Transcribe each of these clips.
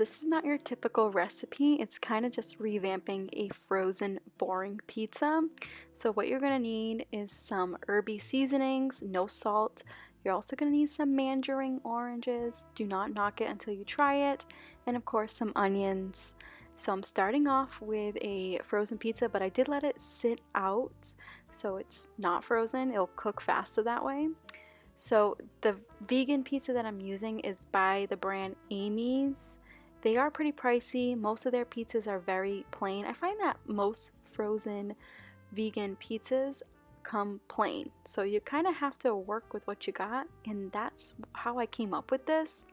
this is not your typical recipe. It's kind of just revamping a frozen boring pizza. So what you're gonna need is some herby seasonings, no salt. You're also gonna need some mandarin oranges. Do not knock it until you try it. And of course some onions. So I'm starting off with a frozen pizza, but I did let it sit out so it's not frozen. It'll cook faster that way. So the vegan pizza that I'm using is by the brand Amy's. They are pretty pricey. Most of their pizzas are very plain. I find that most frozen vegan pizzas come plain. So you kind of have to work with what you got, and that's how I came up with this.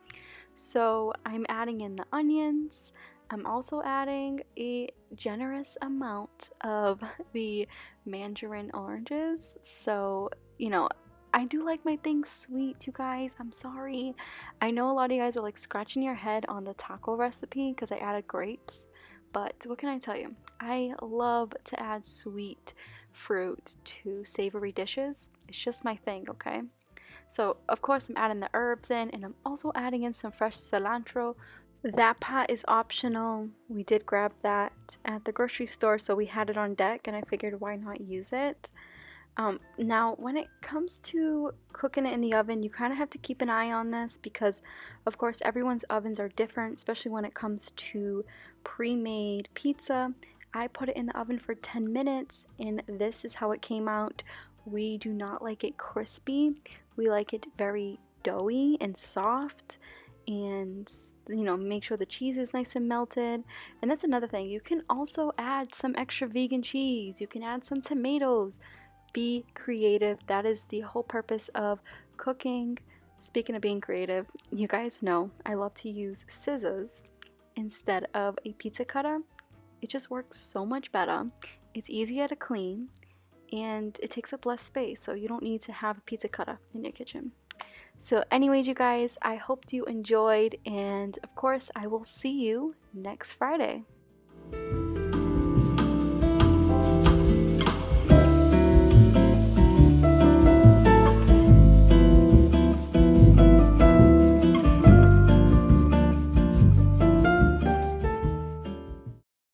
So I'm adding in the onions. I'm also adding a generous amount of the mandarin oranges. So, I do like my things sweet, you guys. I'm sorry. I know a lot of you guys are like scratching your head on the taco recipe because I added grapes. But what can I tell you? I love to add sweet fruit to savory dishes. It's just my thing, okay? So, of course, I'm adding the herbs in, and I'm also adding in some fresh cilantro. That pot is optional. We did grab that at the grocery store, so we had it on deck, and I figured why not use it. Now, when it comes to cooking it in the oven, you kind of have to keep an eye on this because, of course, everyone's ovens are different, especially when it comes to pre-made pizza. I put it in the oven for 10 minutes, and this is how it came out. We do not like it crispy. We like it very doughy and soft, and make sure the cheese is nice and melted. And that's another thing. You can also add some extra vegan cheese. You can add some tomatoes. Be creative. That is the whole purpose of cooking. Speaking of being creative, you guys know I love to use scissors instead of a pizza cutter. It just works so much better. It's easier to clean and it takes up less space, so you don't need to have a pizza cutter in your kitchen. So anyways, you guys, I hope you enjoyed, and of course I will see you next Friday.